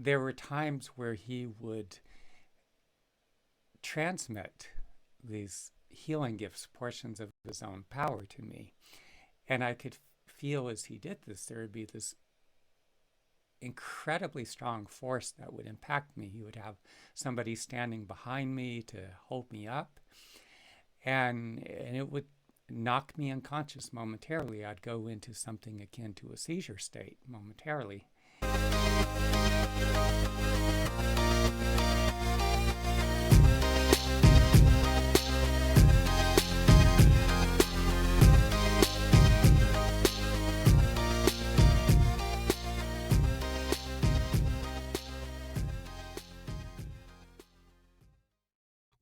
there were times where he would transmit these healing gifts, portions of his own power to me. And I could feel as he did this, there would be this incredibly strong force that would impact me. He would have somebody standing behind me to hold me up, and it would knock me unconscious momentarily. I'd go into something akin to a seizure state momentarily.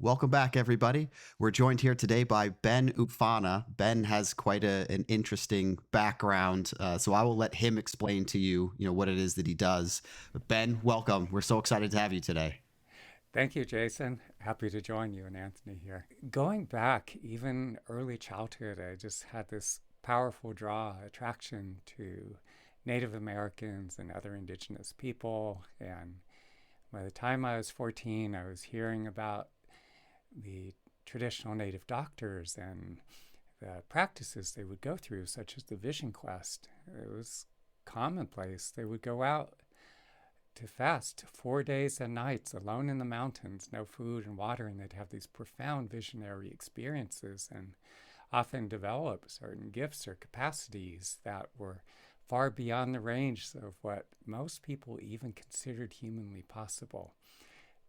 Welcome back, everybody. We're joined here today by Ben Oofana. Ben has quite an interesting background, so I will let him explain to you, what it is that he does. But Ben, welcome. We're so excited to have you today. Thank you, Jason. Happy to join you and Anthony here. Going back, even early childhood, I just had this powerful attraction to Native Americans and other indigenous people. And by the time I was 14, I was hearing about the traditional native doctors and the practices they would go through, such as the vision quest. It was commonplace. They would go out to fast 4 days and nights alone in the mountains, no food and water, and they'd have these profound visionary experiences and often develop certain gifts or capacities that were far beyond the range of what most people even considered humanly possible.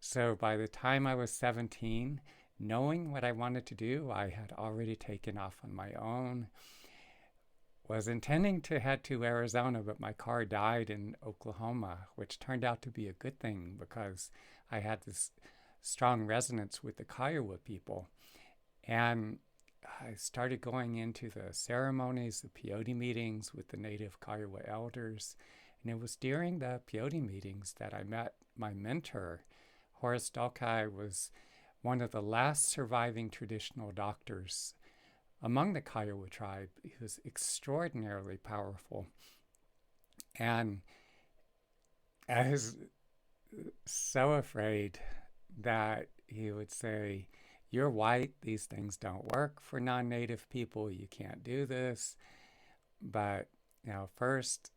So by the time I was 17, knowing what I wanted to do, I had already taken off on my own. Was intending to head to Arizona, but my car died in Oklahoma, which turned out to be a good thing because I had this strong resonance with the Kiowa people. And I started going into the ceremonies, the peyote meetings with the native Kiowa elders. And it was during the peyote meetings that I met my mentor. Horace Dalkai was one of the last surviving traditional doctors among the Kiowa tribe. He was extraordinarily powerful. And I was so afraid that he would say, "You're white, these things don't work for non-native people, you can't do this." But, first,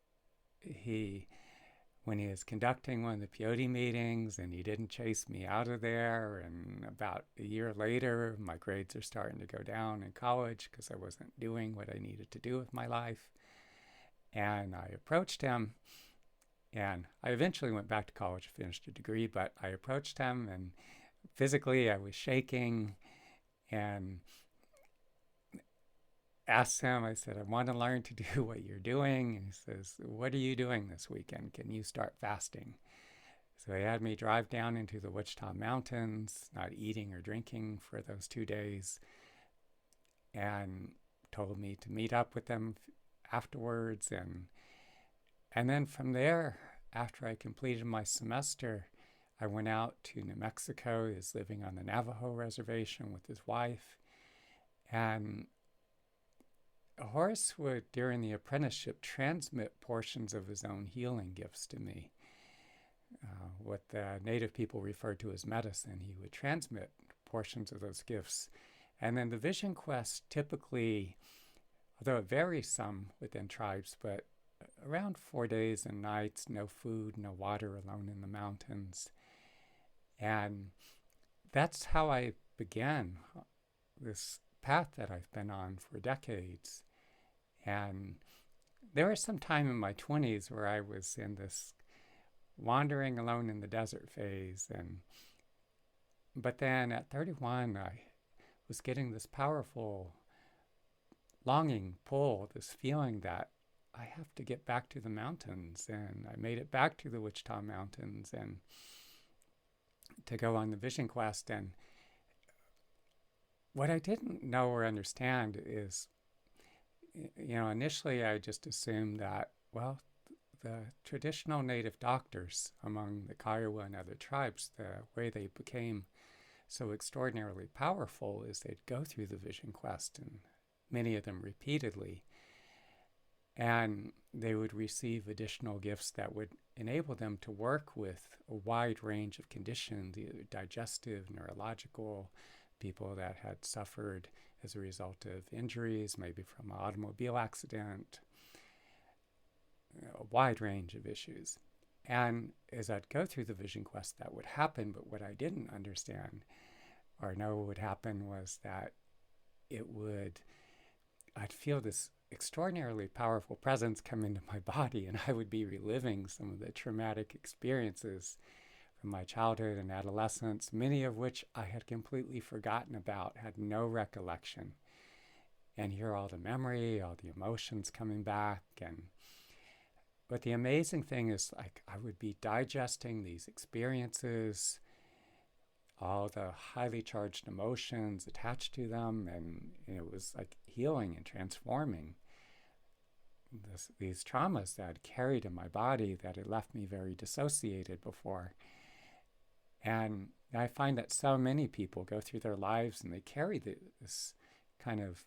when he was conducting one of the peyote meetings, and he didn't chase me out of there. And about a year later, my grades are starting to go down in college because I wasn't doing what I needed to do with my life. And I approached him, and I eventually went back to college, finished a degree, but I approached him, and physically I was shaking, and asked him, I said, "I want to learn to do what you're doing." And he says, "What are you doing this weekend? Can you start fasting?" So he had me drive down into the Wichita Mountains, not eating or drinking for those 2 days, and told me to meet up with them afterwards. And then from there, after I completed my semester, I went out to New Mexico. He was living on the Navajo reservation with his wife. And Horace would, during the apprenticeship, transmit portions of his own healing gifts to me. What the native people referred to as medicine, he would transmit portions of those gifts. And then the vision quest typically, although it varies some within tribes, but around 4 days and nights, no food, no water, alone in the mountains. And that's how I began this path that I've been on for decades. And there was some time in my 20s where I was in this wandering alone in the desert phase. But then at 31, I was getting this powerful longing pull, this feeling that I have to get back to the mountains. And I made it back to the Wichita Mountains and to go on the vision quest. And what I didn't know or understand is, initially I just assumed that, the traditional native doctors among the Kiowa and other tribes, the way they became so extraordinarily powerful is they'd go through the vision quest, and many of them repeatedly. And they would receive additional gifts that would enable them to work with a wide range of conditions, either digestive, neurological, people that had suffered as a result of injuries, maybe from an automobile accident, a wide range of issues. And as I'd go through the vision quest, that would happen. But what I didn't understand or know would happen was that it would, I'd feel this extraordinarily powerful presence come into my body, and I would be reliving some of the traumatic experiences from my childhood and adolescence, many of which I had completely forgotten about, had no recollection. And hear all the memory, all the emotions coming back. And but the amazing thing is, like, I would be digesting these experiences, all the highly charged emotions attached to them, and it was like healing and transforming these traumas that I'd carried in my body that had left me very dissociated before. And I find that so many people go through their lives and they carry this kind of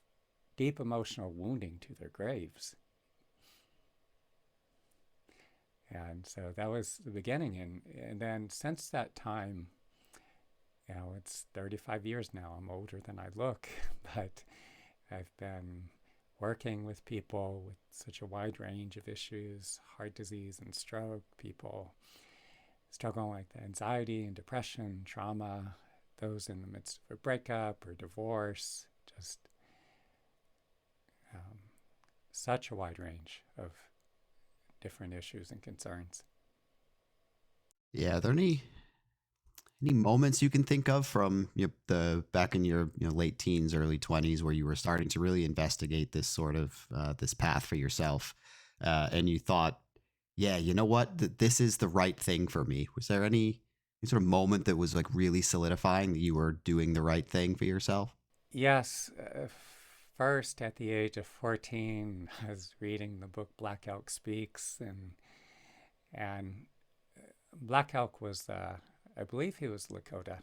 deep emotional wounding to their graves. And so that was the beginning. And then since that time, it's 35 years now. I'm older than I look, but I've been working with people with such a wide range of issues, heart disease and stroke, people struggling with anxiety and depression, trauma, those in the midst of a breakup or divorce, just such a wide range of different issues and concerns. Yeah, are there any moments you can think of from the back in your late teens, early 20s, where you were starting to really investigate this sort of this path for yourself, and you thought, yeah, you know what, this is the right thing for me? Was there any sort of moment that was like really solidifying that you were doing the right thing for yourself? Yes, first at the age of 14, I was reading the book Black Elk Speaks, and Black Elk was, I believe he was Lakota,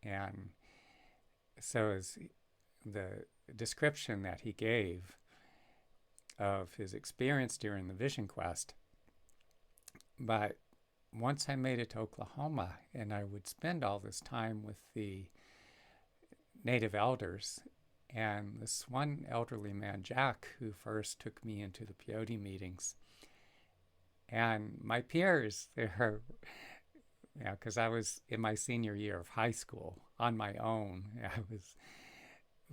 and so as the description that he gave of his experience during the Vision Quest. But once I made it to Oklahoma, and I would spend all this time with the native elders, and this one elderly man, Jack, who first took me into the peyote meetings, and my peers, because I was in my senior year of high school on my own.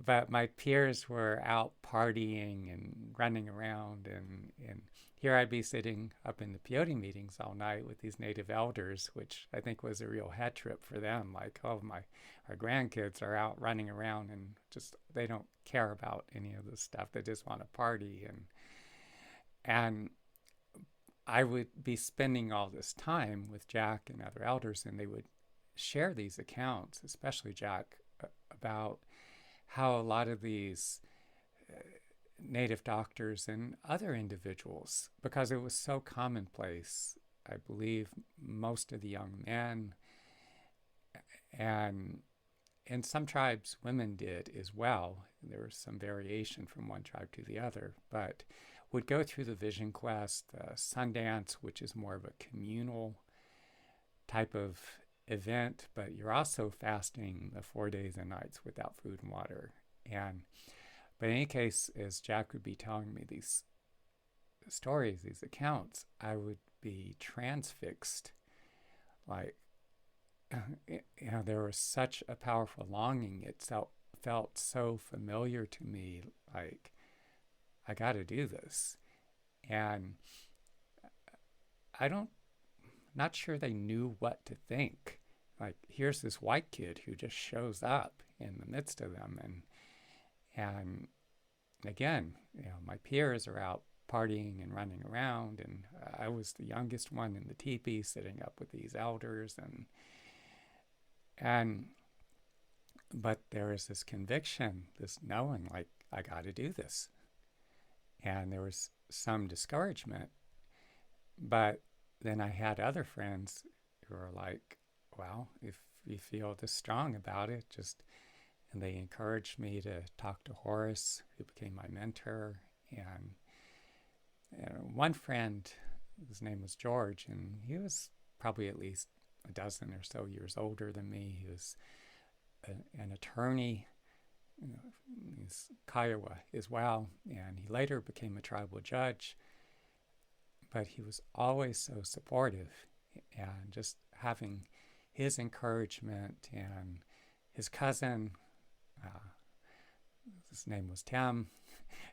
But my peers were out partying and running around, and here I'd be sitting up in the peyote meetings all night with these native elders, which I think was a real head trip for them. Like, oh, our grandkids are out running around and just they don't care about any of this stuff. They just want to party, and I would be spending all this time with Jack and other elders, and they would share these accounts, especially Jack, about how a lot of these native doctors and other individuals, because it was so commonplace, I believe most of the young men, and in some tribes women did as well. There was some variation from one tribe to the other, but would go through the Vision Quest, Sundance, which is more of a communal type of event, but you're also fasting the 4 days and nights without food and water. But in any case, as Jack would be telling me these stories, these accounts, I would be transfixed. Like, there was such a powerful longing. It felt so familiar to me. Like, I got to do this. And I don't, not sure they knew what to think. Like, here's this white kid who just shows up in the midst of them, and again, my peers are out partying and running around, and I was the youngest one in the teepee, sitting up with these elders, and but there is this conviction, this knowing, like, I got to do this, and there was some discouragement, but then I had other friends who were like, well, if you feel this strong about it, and they encouraged me to talk to Horace, who became my mentor, one friend, his name was George, and he was probably at least a dozen or so years older than me. He was an attorney. He's Kiowa as well, and he later became a tribal judge. But he was always so supportive, and just having his encouragement, and his cousin, uh, his name was Tim.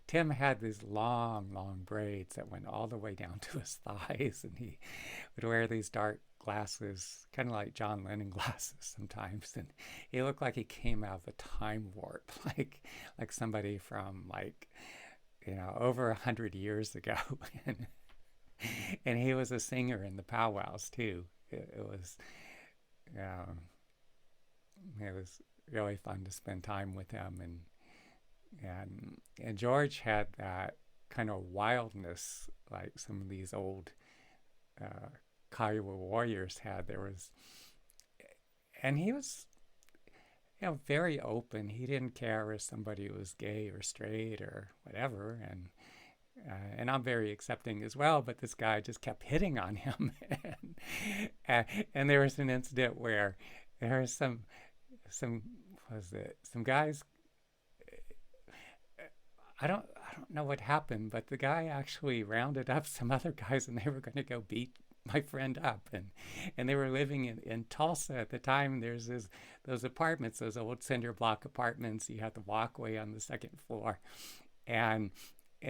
Tim had these long, long braids that went all the way down to his thighs, and he would wear these dark glasses, kind of like John Lennon glasses sometimes, and he looked like he came out of a time warp, like somebody from over 100 years ago, and he was a singer in the powwows too. Um, it was really fun to spend time with him, and George had that kind of wildness like some of these old uh, Kiowa warriors had. And he was very open. He didn't care if somebody was gay or straight or whatever, and I'm very accepting as well. But this guy just kept hitting on him, and there was an incident where there was some some guys. I don't know what happened, but the guy actually rounded up some other guys, and they were going to go beat my friend up, and they were living in Tulsa at the time. There's those apartments, those old cinder block apartments. You had the walkway on the second floor, and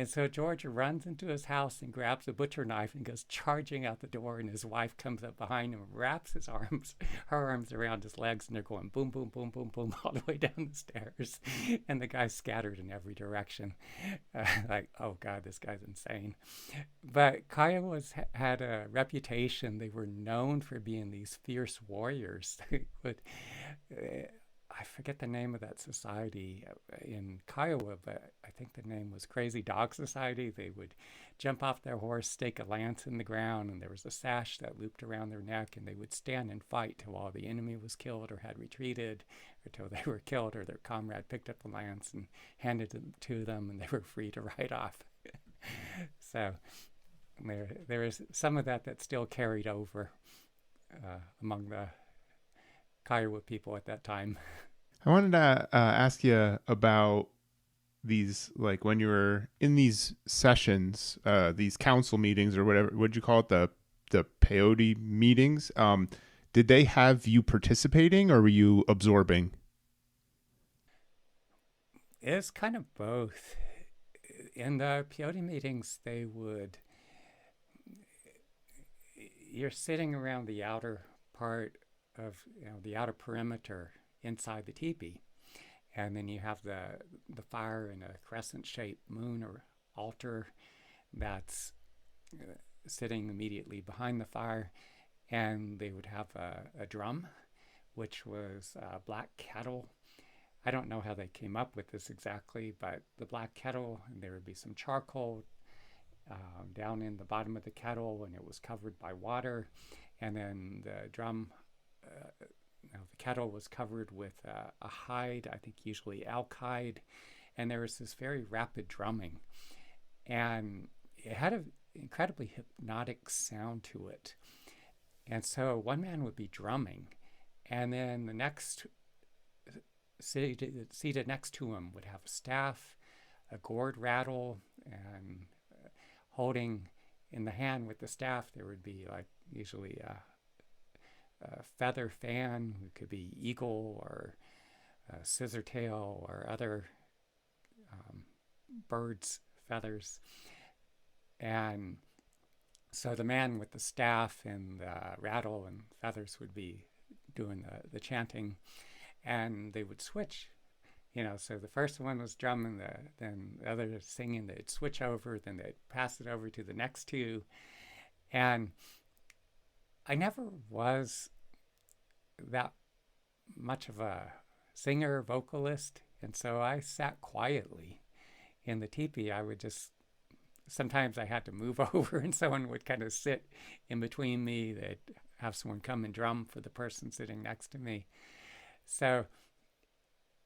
so George runs into his house and grabs a butcher knife and goes charging out the door. And his wife comes up behind him, and wraps her arms around his legs, and they're going boom, boom, boom, boom, boom, all the way down the stairs. And the guy's scattered in every direction. Like, oh God, this guy's insane. But Kiowas had a reputation. They were known for being these fierce warriors. I forget the name of that society in Kiowa, but I think the name was Crazy Dog Society. They would jump off their horse, stake a lance in the ground, and there was a sash that looped around their neck, and they would stand and fight till all the enemy was killed or had retreated, or till they were killed or their comrade picked up the lance and handed it to them, and they were free to ride off. So there is some of that still carried over among the Kiowa people at that time. I wanted to ask you about these, like when you were in these sessions, these council meetings or whatever, what'd you call it? The peyote meetings. Did they have you participating or were you absorbing? It's kind of both. In the peyote meetings, you're sitting around the outer part of the outer perimeter inside the teepee, and then you have the fire in a crescent-shaped moon or altar that's sitting immediately behind the fire, and they would have a drum, which was black kettle. I don't know how they came up with this exactly, but the black kettle, and there would be some charcoal down in the bottom of the kettle, and it was covered by water, and then the drum. The kettle was covered with a hide, I think usually elk hide, and there was this very rapid drumming, and it had an incredibly hypnotic sound to it. And so one man would be drumming, and then the next seated next to him would have a staff, a gourd rattle, and holding in the hand with the staff there would be like usually a feather fan. It could be eagle or scissortail or other birds' feathers. And so the man with the staff and the rattle and feathers would be doing the chanting, and they would switch. So the first one was drumming, then the other singing. They'd switch over, then they'd pass it over to the next two, and I never was that much of a singer, vocalist, and so I sat quietly in the teepee. Sometimes I had to move over, and someone would kind of sit in between me. They'd have someone come and drum for the person sitting next to me. So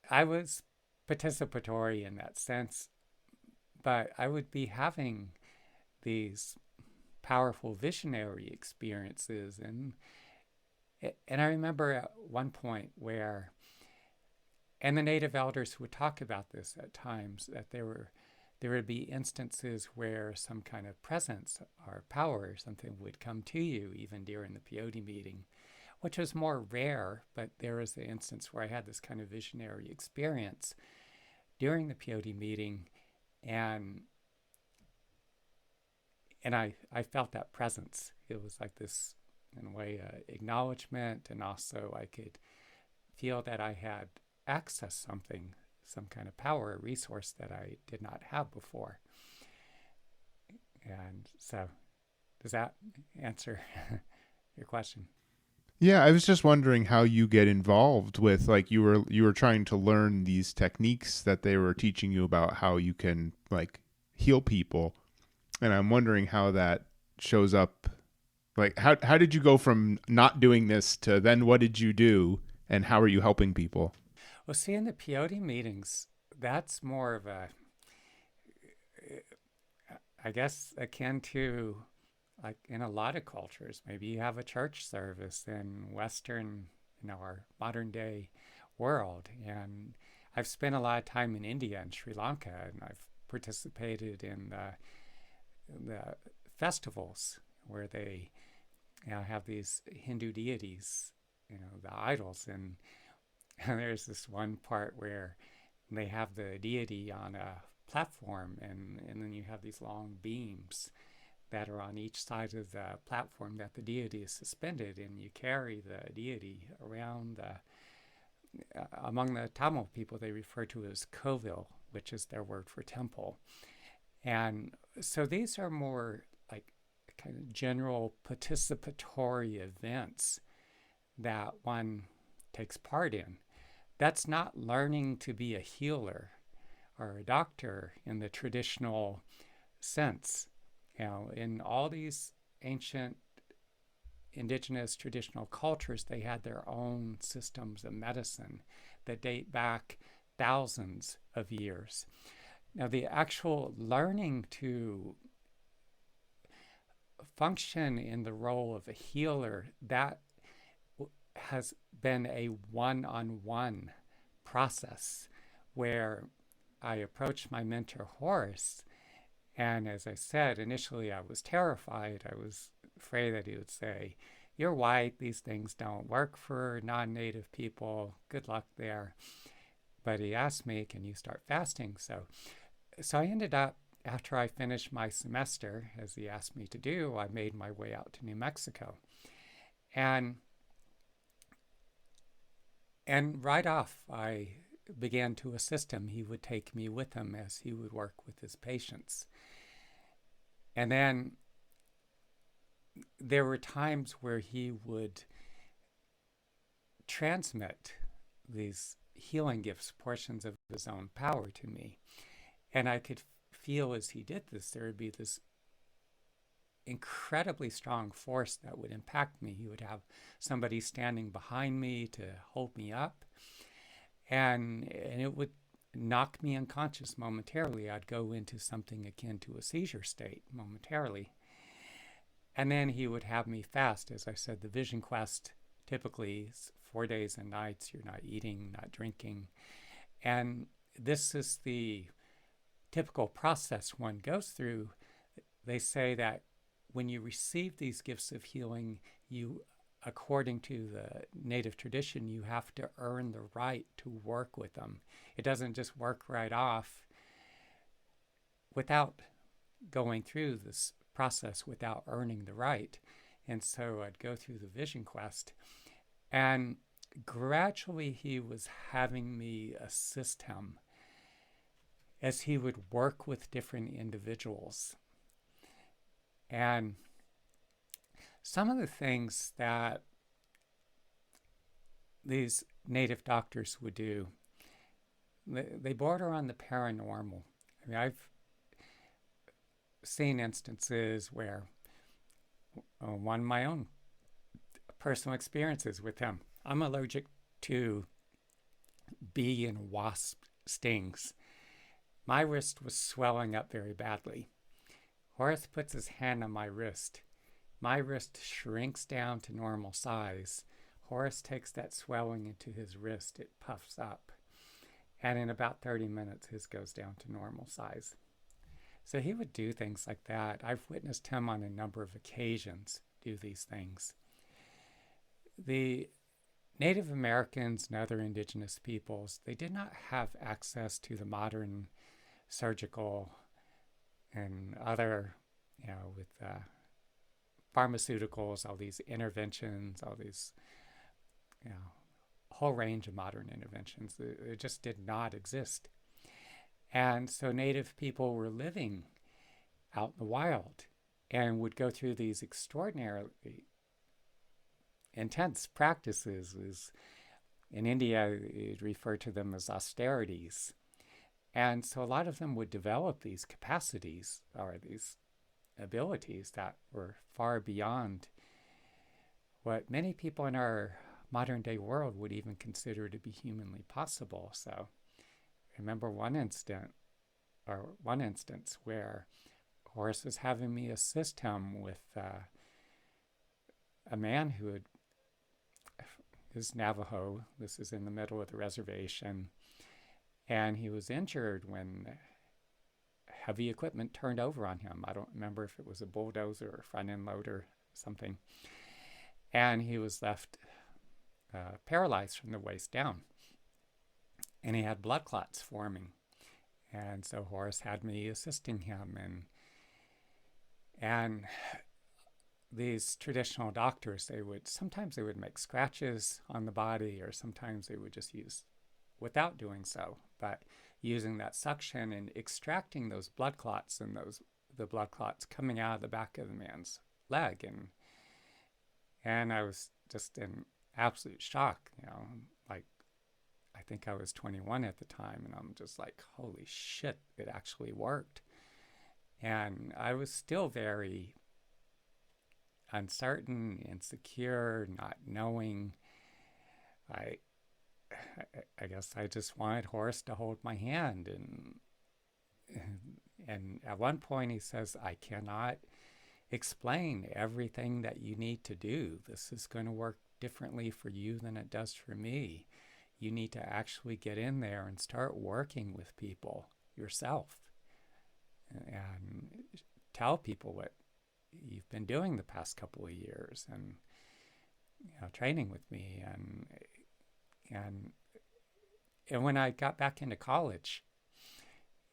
I was participatory in that sense, but I would be having these powerful visionary experiences. And I remember at one point where, and the native elders would talk about this at times, that there would be instances where some kind of presence or power or something would come to you even during the peyote meeting, which was more rare, but there was the instance where I had this kind of visionary experience during the peyote meeting, and I felt that presence. It was like this, in a way, acknowledgement, and also I could feel that I had accessed something, some kind of power, a resource that I did not have before. And so, does that answer your question? Yeah, I was just wondering how you get involved with, like, you were trying to learn these techniques that they were teaching you about how you can, like, heal people, and I'm wondering how that shows up. Like, how did you go from not doing this to then what did you do, and how are you helping people? Well, see, in the peyote meetings, that's more of a, I guess, akin to, like, in a lot of cultures. Maybe you have a church service in Western, our modern day world. And I've spent a lot of time in India and Sri Lanka, and I've participated in the festivals where they have these Hindu deities, the idols. And there's this one part where they have the deity on a platform, and then you have these long beams that are on each side of the platform that the deity is suspended, and you carry the deity around among the Tamil people, they refer to it as kovil, which is their word for temple. And so these are more like kind of general participatory events that one takes part in. That's not learning to be a healer or a doctor in the traditional sense. In all these ancient indigenous traditional cultures, they had their own systems of medicine that date back thousands of years. Now, the actual learning to function in the role of a healer, that has been a one-on-one process where I approached my mentor Horace, and as I said, initially I was terrified. I was afraid that he would say, "You're white, these things don't work for non-native people, good luck there." But he asked me, "Can you start fasting?" So I ended up, after I finished my semester, as he asked me to do, I made my way out to New Mexico. And right off, I began to assist him. He would take me with him as he would work with his patients. And then there were times where he would transmit these healing gifts, portions of his own power to me. And I could feel as he did this, there would be this incredibly strong force that would impact me. He would have somebody standing behind me to hold me up, and it would knock me unconscious momentarily. I'd go into something akin to a seizure state momentarily. And then he would have me fast. As I said, the vision quest typically is 4 days and nights. You're not eating, not drinking. And this is the typical process one goes through. They say that when you receive these gifts of healing, you, according to the native tradition, you have to earn the right to work with them. It doesn't just work right off without going through this process, without earning the right. And so I'd go through the vision quest, and gradually he was having me assist him as he would work with different individuals. And some of the things that these native doctors would do, they border on the paranormal. I mean, I've seen instances where, one of my own personal experiences with him, I'm allergic to bee and wasp stings. My wrist was swelling up very badly. Horace puts his hand on my wrist. My wrist shrinks down to normal size. Horace takes that swelling into his wrist. It puffs up. And in about 30 minutes, his goes down to normal size. So he would do things like that. I've witnessed him on a number of occasions do these things. The Native Americans and other indigenous peoples, they did not have access to the modern surgical and other, with pharmaceuticals, all these interventions, all these, whole range of modern interventions. It just did not exist. And so Native people were living out in the wild and would go through these extraordinarily intense practices. In India, it referred to them as austerities. And so a lot of them would develop these capacities or these abilities that were far beyond what many people in our modern day world would even consider to be humanly possible. So I remember one instance where Horace was having me assist him with a man who is Navajo. This is in the middle of the reservation. And he was injured when heavy equipment turned over on him. I don't remember if it was a bulldozer or front end loader or something. And he was left paralyzed from the waist down. And he had blood clots forming. And so Horace had me assisting him. And these traditional doctors, sometimes they would make scratches on the body, or sometimes they would just use, without doing so, but using that suction and extracting those blood clots, and the blood clots coming out of the back of the man's leg. And I was just in absolute shock, like, I think I was 21 at the time, and I'm just like, holy shit, it actually worked. And I was still very uncertain, insecure, not knowing. I guess I just wanted Horace to hold my hand, and at one point he says, I cannot explain everything that you need to do. This is going to work differently for you than it does for me. You need to actually get in there and start working with people yourself and tell people what you've been doing the past couple of years, and training with me. And when I got back into college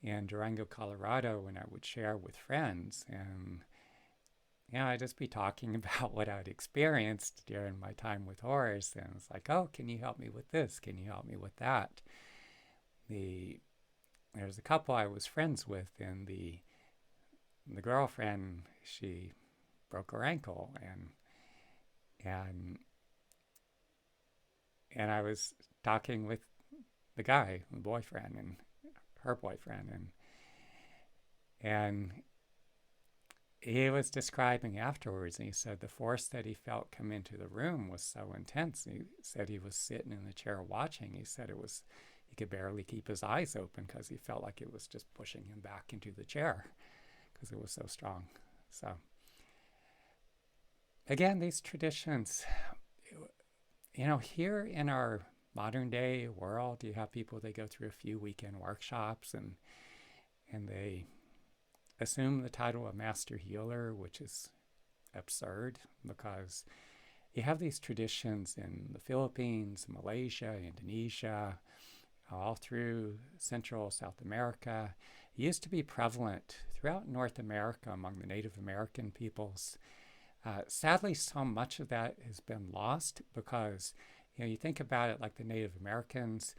in Durango, Colorado, and I would share with friends, and I'd just be talking about what I'd experienced during my time with Horace, and it's like, oh, can you help me with this? Can you help me with that? There's a couple I was friends with, and the girlfriend, she broke her ankle, and I was talking with the guy, the boyfriend, and her boyfriend, and he was describing afterwards, and he said the force that he felt come into the room was so intense. He said he was sitting in the chair watching. He said he could barely keep his eyes open because he felt like it was just pushing him back into the chair because it was so strong. So again, these traditions, here in our modern day world, you have people, they go through a few weekend workshops, and they assume the title of master healer, which is absurd, because you have these traditions in the Philippines, Malaysia, Indonesia, all through Central South America. It used to be prevalent throughout North America among the Native American peoples. Sadly, so much of that has been lost because, you think about it, like the Native Americans,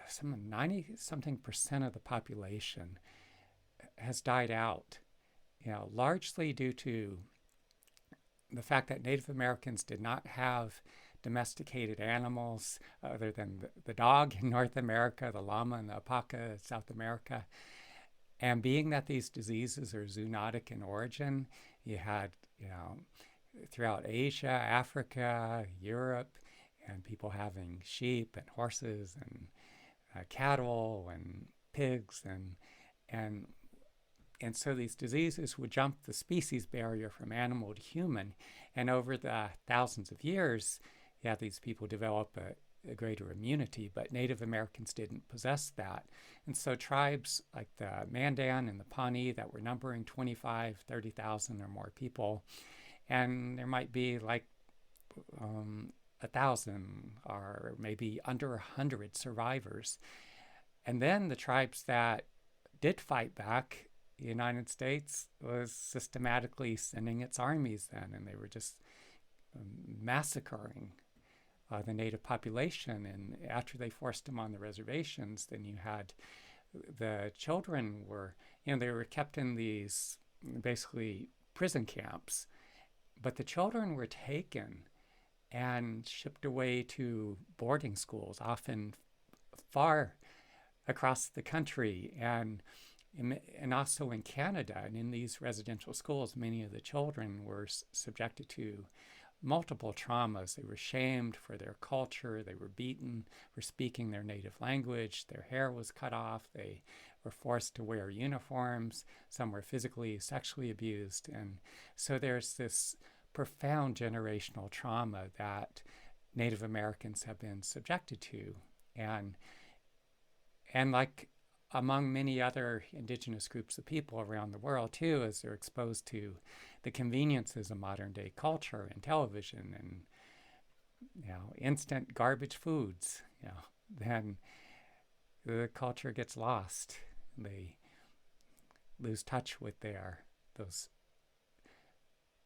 some 90-something% of the population has died out, largely due to the fact that Native Americans did not have domesticated animals other than the dog in North America, the llama and the alpaca in South America. And being that these diseases are zoonotic in origin, you had, throughout Asia, Africa, Europe, and people having sheep and horses and cattle and pigs, and And so these diseases would jump the species barrier from animal to human. And over the thousands of years, yeah, these people develop a greater immunity, but Native Americans didn't possess that. And so tribes like the Mandan and the Pawnee that were numbering 25, 30,000 or more people, and there might be like 1,000 or maybe under 100 survivors. And then the tribes that did fight back, the United States was systematically sending its armies then, and they were just massacring the native population. And after they forced them on the reservations, then you had the children were, they were kept in these basically prison camps, but the children were taken and shipped away to boarding schools, often far across the country, and also in Canada. And in these residential schools, many of the children were subjected to multiple traumas. They were shamed for their culture. They were beaten for speaking their native language. Their hair was cut off. They were forced to wear uniforms. Some were physically, sexually abused. And so there's this profound generational trauma that Native Americans have been subjected to. And like among many other indigenous groups of people around the world too, as they're exposed to the conveniences of modern day culture and television and instant garbage foods, then the culture gets lost. They lose touch with those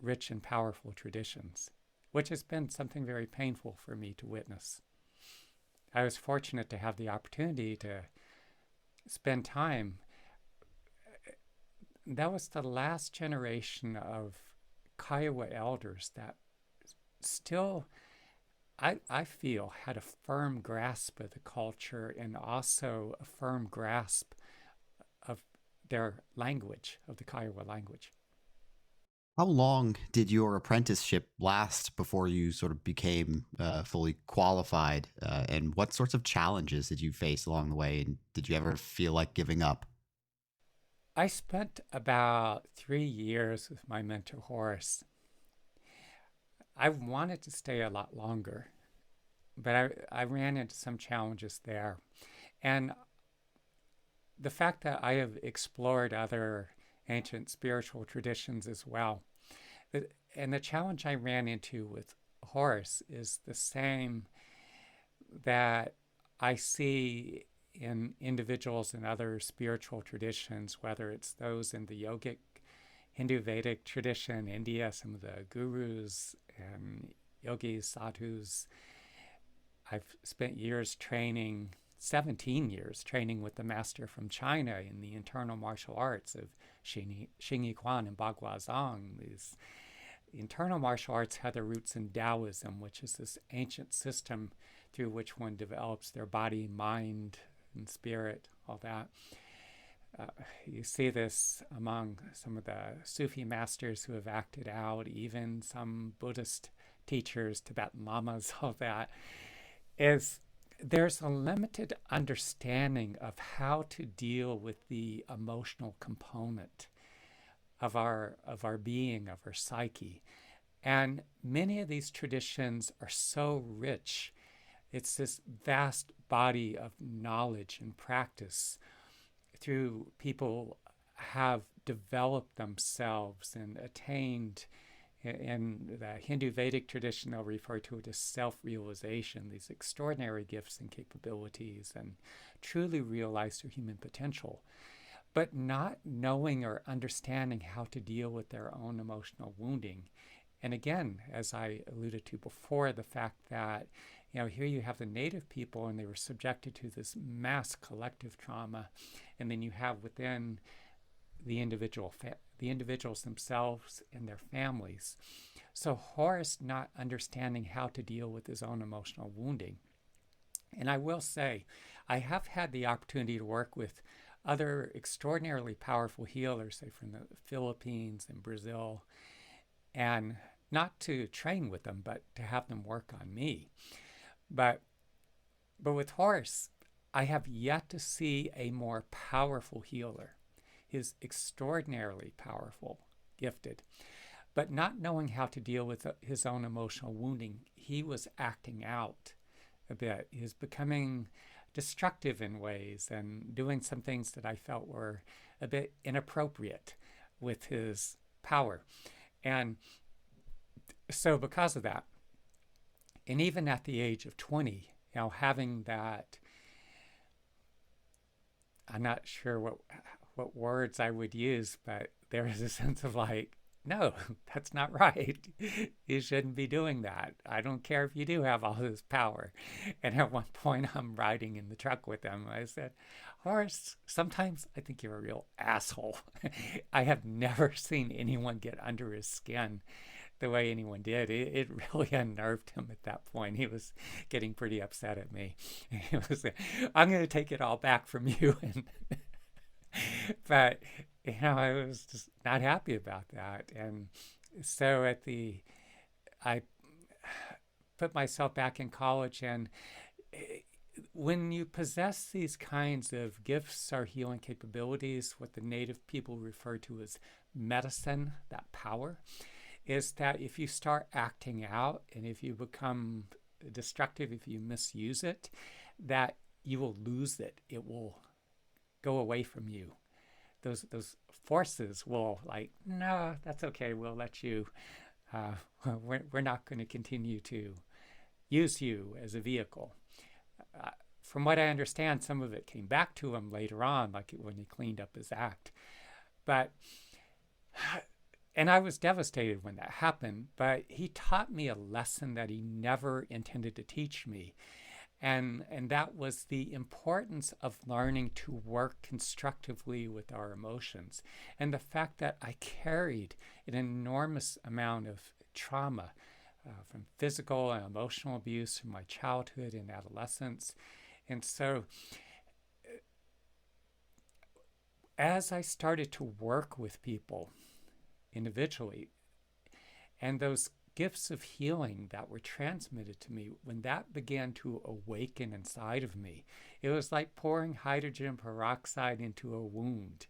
rich and powerful traditions, which has been something very painful for me to witness. I was fortunate to have the opportunity to spend time. That was the last generation of Kiowa elders that still, I feel, had a firm grasp of the culture and also a firm grasp of their language, of the Kiowa language. How long did your apprenticeship last before you sort of became fully qualified? And what sorts of challenges did you face along the way? And did you ever feel like giving up? I spent about 3 years with my mentor, Horace. I wanted to stay a lot longer, but I ran into some challenges there. And the fact that I have explored other ancient spiritual traditions as well. And the challenge I ran into with Horace is the same that I see in individuals in other spiritual traditions, whether it's those in the yogic Hindu Vedic tradition, India, some of the gurus and yogis, sadhus. I've spent years training, 17 years training with the master from China in the internal martial arts of Xingyi Quan and Bagua Zhang. These internal martial arts have their roots in Taoism, which is this ancient system through which one develops their body, mind, and spirit, all that. You see this among some of the Sufi masters who have acted out, even some Buddhist teachers, Tibetan lamas, all that, is there's a limited understanding of how to deal with the emotional component of our being, of our psyche. And many of these traditions are so rich. It's this vast body of knowledge and practice through people have developed themselves and attained. In the Hindu Vedic tradition, they'll refer to it as self-realization, these extraordinary gifts and capabilities, and truly realize their human potential, but not knowing or understanding how to deal with their own emotional wounding. And again, as I alluded to before, the fact that here you have the native people and they were subjected to this mass collective trauma, and then you have within the individuals themselves and their families. So Horace not understanding how to deal with his own emotional wounding. And I will say, I have had the opportunity to work with other extraordinarily powerful healers, say from the Philippines and Brazil, and not to train with them, but to have them work on me. But with Horace, I have yet to see a more powerful healer. is extraordinarily powerful, gifted, but not knowing how to deal with his own emotional wounding, he was acting out a bit. He was becoming destructive in ways and doing some things that I felt were a bit inappropriate with his power. And so because of that, and even at the age of 20, having that, I'm not sure what words I would use, but there is a sense of like, no, that's not right. You shouldn't be doing that. I don't care if you do have all this power. And at one point, I'm riding in the truck with him. I said, Horace, sometimes I think you're a real asshole. I have never seen anyone get under his skin the way anyone did. It really unnerved him at that point. He was getting pretty upset at me. He was, I'm going to take it all back from you. But I was just not happy about that. And so I put myself back in college. And when you possess these kinds of gifts or healing capabilities, what the native people refer to as medicine, that power, is that if you start acting out and if you become destructive, if you misuse it, that you will lose it. It will go away from you. Those forces will like, no, that's okay. We'll let you. We're not going to continue to use you as a vehicle. From what I understand, some of it came back to him later on, like when he cleaned up his act. And I was devastated when that happened, but he taught me a lesson that he never intended to teach me. And that was the importance of learning to work constructively with our emotions. And the fact that I carried an enormous amount of trauma from physical and emotional abuse from my childhood and adolescence. And so as I started to work with people individually, and those gifts of healing that were transmitted to me, when that began to awaken inside of me, it was like pouring hydrogen peroxide into a wound,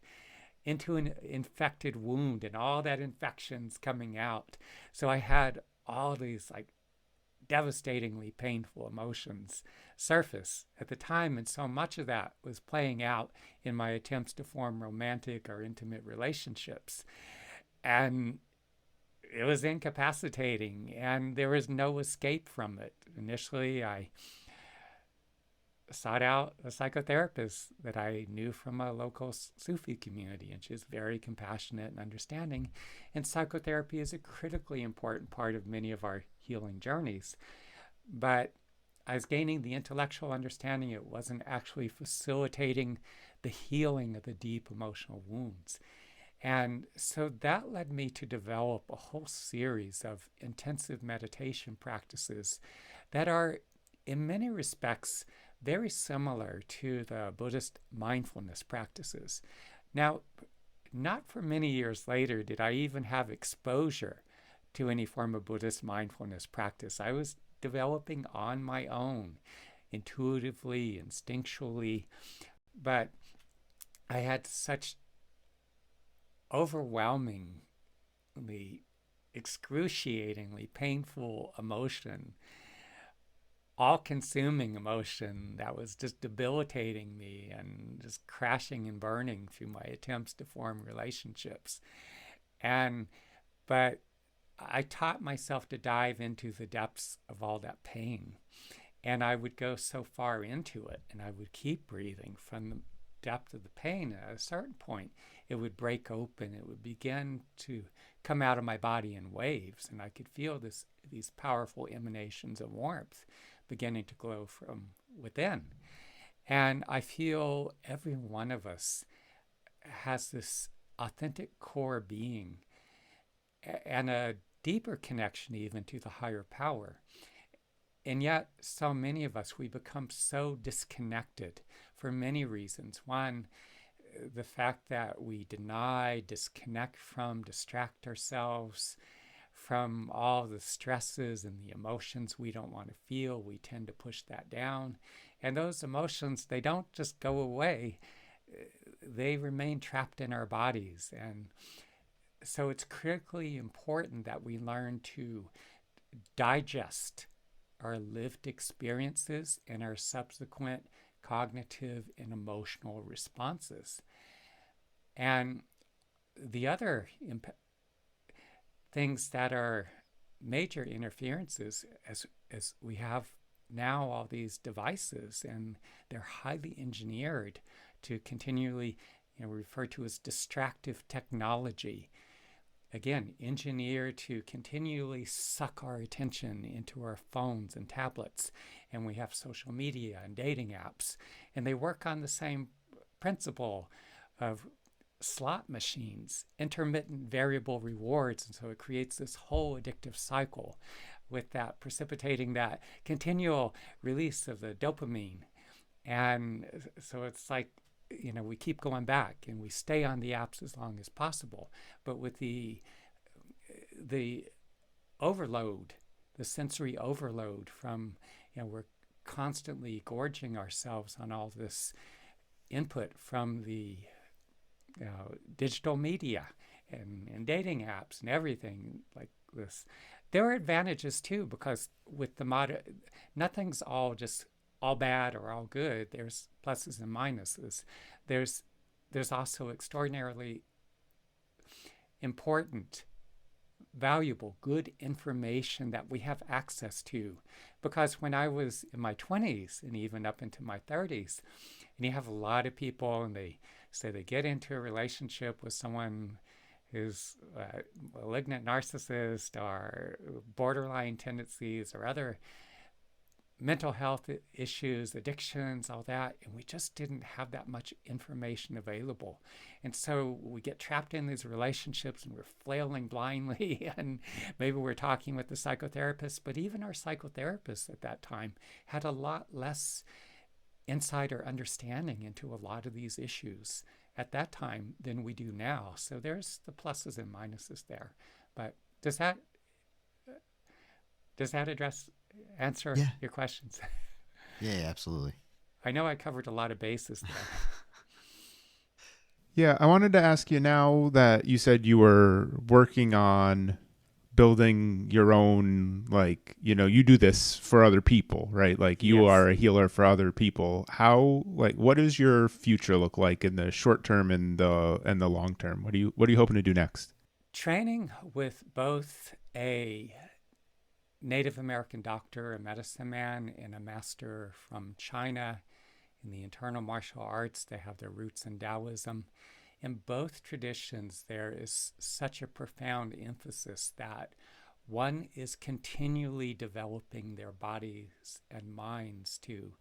into an infected wound, and all that infection's coming out. So I had all these like devastatingly painful emotions surface at the time, and so much of that was playing out in my attempts to form romantic or intimate relationships. And it was incapacitating, and there was no escape from it. Initially, I sought out a psychotherapist that I knew from a local Sufi community, and she was very compassionate and understanding. And psychotherapy is a critically important part of many of our healing journeys. But I was gaining the intellectual understanding. It wasn't actually facilitating the healing of the deep emotional wounds. And so that led me to develop a whole series of intensive meditation practices that are, in many respects, very similar to the Buddhist mindfulness practices. Now, not for many years later did I even have exposure to any form of Buddhist mindfulness practice. I was developing on my own, intuitively, instinctually, but I had such overwhelmingly, excruciatingly painful emotion, all-consuming emotion that was just debilitating me and just crashing and burning through my attempts to form relationships. But I taught myself to dive into the depths of all that pain. And I would go so far into it, and I would keep breathing from the depth of the pain. At a certain point, it would break open. It would begin to come out of my body in waves, and I could feel these powerful emanations of warmth beginning to glow from within. And I feel every one of us has this authentic core being and a deeper connection even to the higher power. And yet, so many of us, we become so disconnected for many reasons. One, the fact that we deny, disconnect from, distract ourselves from all the stresses and the emotions we don't want to feel. We tend to push that down. And those emotions, they don't just go away. they remain trapped in our bodies. And so it's critically important that we learn to digest our lived experiences and our subsequent cognitive and emotional responses. And the other things that are major interferences, as we have now all these devices, and they're highly engineered to continually, referred to as distractive technology. Again, engineered to continually suck our attention into our phones and tablets. And we have social media and dating apps, and they work on the same principle of slot machines, intermittent variable rewards. And so it creates this whole addictive cycle with that precipitating that continual release of the dopamine. And so it's like, we keep going back and we stay on the apps as long as possible. But with the overload, the sensory overload from, we're constantly gorging ourselves on all this input from the digital media and dating apps and everything like this. There are advantages too, because with the nothing's all bad or all good. There's pluses and minuses. There's also extraordinarily important, valuable, good information that we have access to. Because when I was in my 20s and even up into my 30s, and you have a lot of people and they say they get into a relationship with someone who's a malignant narcissist or borderline tendencies or other mental health issues, addictions, all that, and we just didn't have that much information available. And so we get trapped in these relationships and we're flailing blindly, and maybe we're talking with the psychotherapist, but even our psychotherapists at that time had a lot less insight or understanding into a lot of these issues at that time than we do now. So there's the pluses and minuses there. But does that answer Yeah. your questions? Yeah, absolutely. I know I covered a lot of bases there. Yeah, I wanted to ask you, now that you said you were working on building your own, you do this for other people, right? Like you Yes. are a healer for other people. How, what does your future look like in the short term and the long term? What are you hoping to do next? Training with both a Native American doctor, a medicine man, and a master from China in the internal martial arts. They have their roots in Taoism. In both traditions, there is such a profound emphasis that one is continually developing their bodies and minds to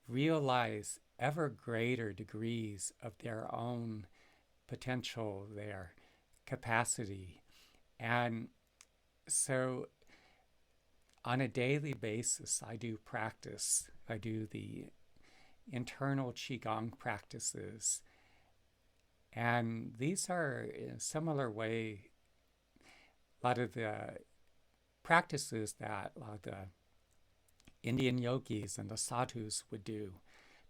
realize ever greater degrees of their own potential, their capacity. And so on a daily basis, I do practice. I do the internal Qigong practices. And these are, in a similar way, a lot of the practices that a lot of the Indian yogis and the sadhus would do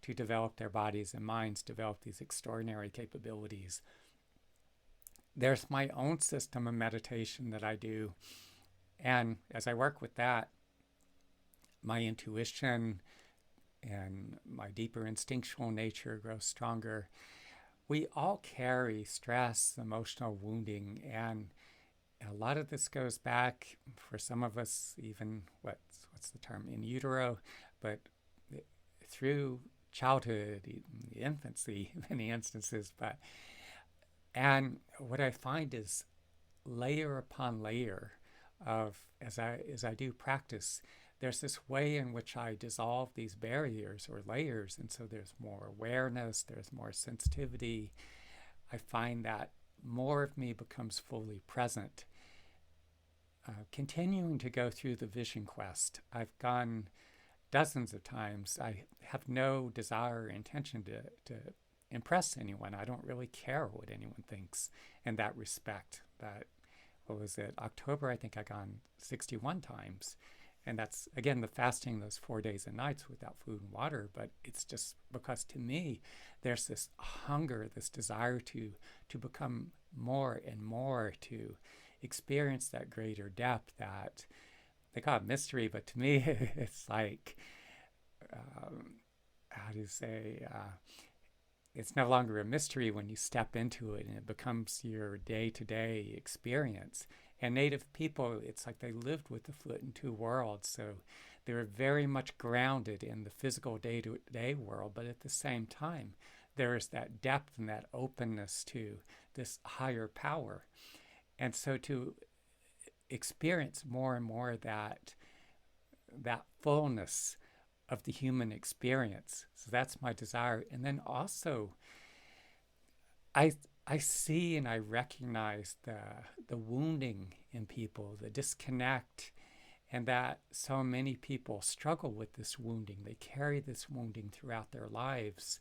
to develop their bodies and minds, develop these extraordinary capabilities. There's my own system of meditation that I do. And as I work with that, my intuition and my deeper instinctual nature grows stronger. We all carry stress, emotional wounding, and a lot of this goes back, for some of us, even what's the term, in utero, but through childhood, infancy, in many instances. And what I find is layer upon layer of, as I do practice, there's this way in which I dissolve these barriers or layers, and so there's more awareness, there's more sensitivity. I find that more of me becomes fully present. Continuing to go through the vision quest, I've gone dozens of times. I have no desire or intention to impress anyone. I don't really care what anyone thinks in that respect. But what was it, October, I think I gone 61 times. And that's, again, the fasting those 4 days and nights without food and water. But it's just because to me, there's this hunger, this desire to become more and more, to experience that greater depth, that they call it mystery, but to me, it's like, how do you say, it's no longer a mystery when you step into it and it becomes your day-to-day experience. And Native people, it's like they lived with the foot in two worlds. So they were very much grounded in the physical day-to-day world, but at the same time, there is that depth and that openness to this higher power. And so to experience more and more that fullness of the human experience. So that's my desire. And then also, I I see and I recognize the wounding in people, the disconnect, and that so many people struggle with this wounding. They carry this wounding throughout their lives,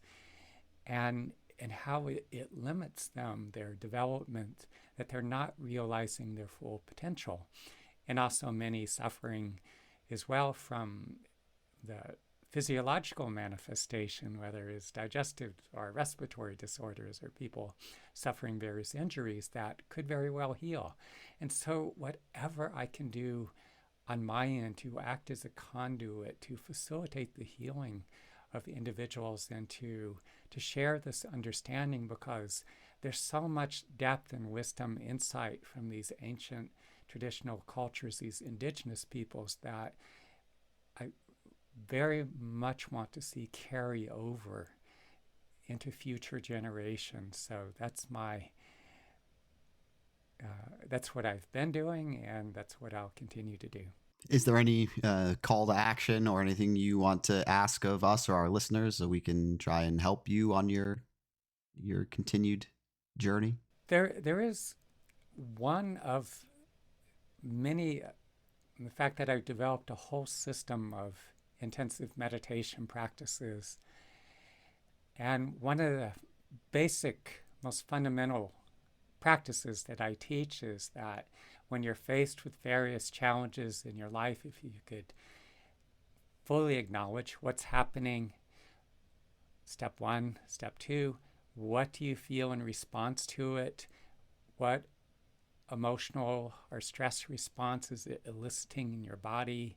and how it limits them, their development, that they're not realizing their full potential. And also many suffering as well from the physiological manifestation, whether it's digestive or respiratory disorders, or people suffering various injuries that could very well heal. And so whatever I can do on my end to act as a conduit to facilitate the healing of individuals, and to share this understanding, because there's so much depth and wisdom, insight from these ancient traditional cultures, these indigenous peoples, that I very much want to see carry over into future generations. So that's that's what I've been doing, and that's what I'll continue to do. Is there any call to action or anything you want to ask of us or our listeners so we can try and help you on your continued journey? There is one of many, the fact that I've developed a whole system of intensive meditation practices. And one of the basic, most fundamental practices that I teach is that when you're faced with various challenges in your life, if you could fully acknowledge what's happening, step one, step two, what do you feel in response to it? What emotional or stress response is it eliciting in your body?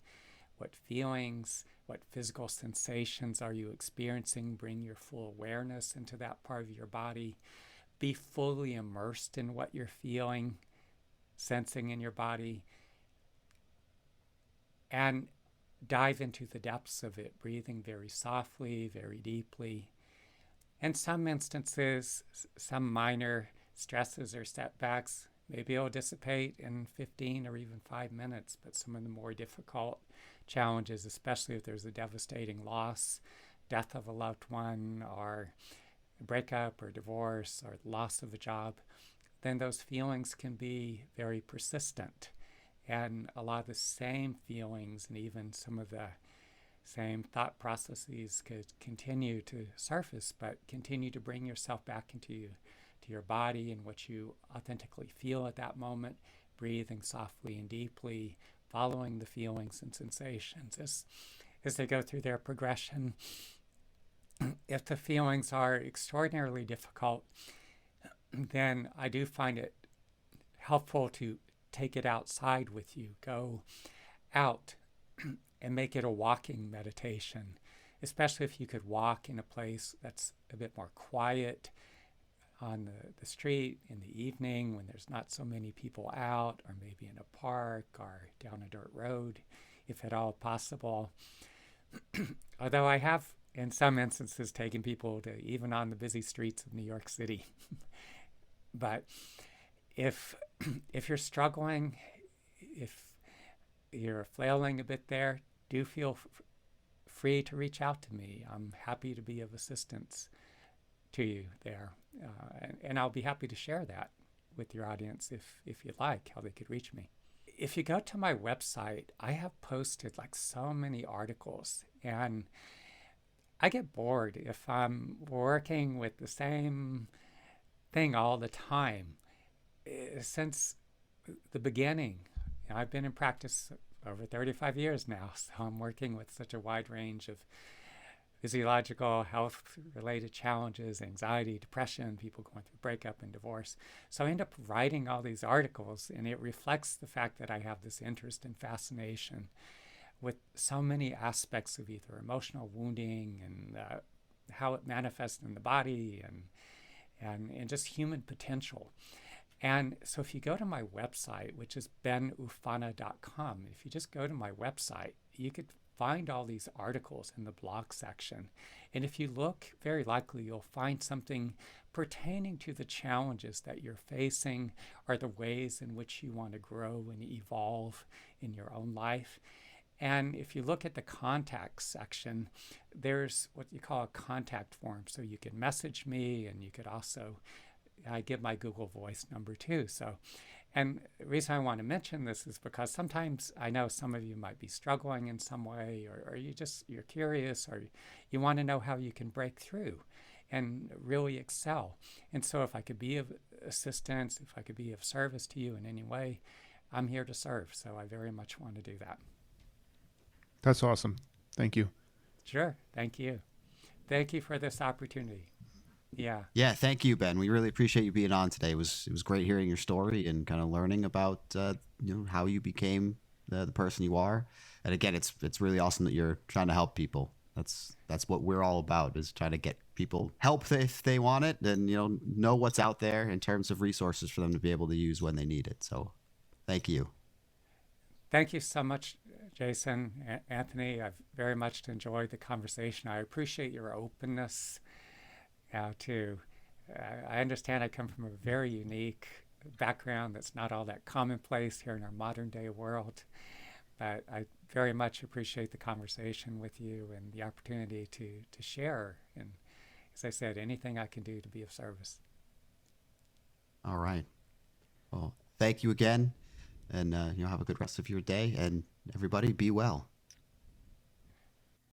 What feelings, what physical sensations are you experiencing? Bring your full awareness into that part of your body. Be fully immersed in what you're feeling, sensing in your body, and dive into the depths of it, breathing very softly, very deeply. In some instances, some minor stresses or setbacks, maybe it'll dissipate in 15 or even 5 minutes, but some of the more difficult challenges, especially if there's a devastating loss, death of a loved one, or a breakup or divorce, or loss of a job, then those feelings can be very persistent. And a lot of the same feelings and even some of the same thought processes could continue to surface, but continue to bring yourself back into your body and what you authentically feel at that moment, breathing softly and deeply, following the feelings and sensations as they go through their progression. If the feelings are extraordinarily difficult, then I do find it helpful to take it outside with you. Go out and make it a walking meditation, especially if you could walk in a place that's a bit more quiet, on the street in the evening when there's not so many people out, or maybe in a park or down a dirt road, if at all possible. Although I have, in some instances, taken people to even on the busy streets of New York City. But if you're struggling, if you're flailing a bit there, do feel free to reach out to me. I'm happy to be of assistance to you there. And I'll be happy to share that with your audience if you'd like, how they could reach me. If you go to my website, I have posted like so many articles, and I get bored if I'm working with the same thing all the time. Since the beginning, I've been in practice over 35 years now. So I'm working with such a wide range of physiological, health related challenges, anxiety, depression, people going through breakup and divorce. So I end up writing all these articles, and it reflects the fact that I have this interest and fascination with so many aspects of either emotional wounding and how it manifests in the body and just human potential. And so if you go to my website, which is benoofana.com, if you just go to my website, you could find all these articles in the blog section. And if you look, very likely you'll find something pertaining to the challenges that you're facing or the ways in which you want to grow and evolve in your own life. And if you look at the contact section, there's what you call a contact form. So you can message me, and you could also, I give my Google Voice number too. So, and the reason I want to mention this is because sometimes I know some of you might be struggling in some way, or you're curious, or you want to know how you can break through and really excel. And so if I could be of assistance, if I could be of service to you in any way, I'm here to serve. So I very much want to do that. That's awesome. Thank you. Sure. Thank you. Thank you for this opportunity. Yeah. Yeah, thank you, Ben. We really appreciate you being on today. It was great hearing your story and kind of learning about how you became the person you are. And again, it's really awesome that you're trying to help people. That's what we're all about, is trying to get people help if they want it, and know what's out there in terms of resources for them to be able to use when they need it. So, thank you. Thank you so much, Jason, Anthony. I've very much enjoyed the conversation. I appreciate your openness to. I understand I come from a very unique background that's not all that commonplace here in our modern day world, but I very much appreciate the conversation with you and the opportunity to share. And as I said, anything I can do to be of service. All right. Well, thank you again, and have a good rest of your day. And everybody, be well.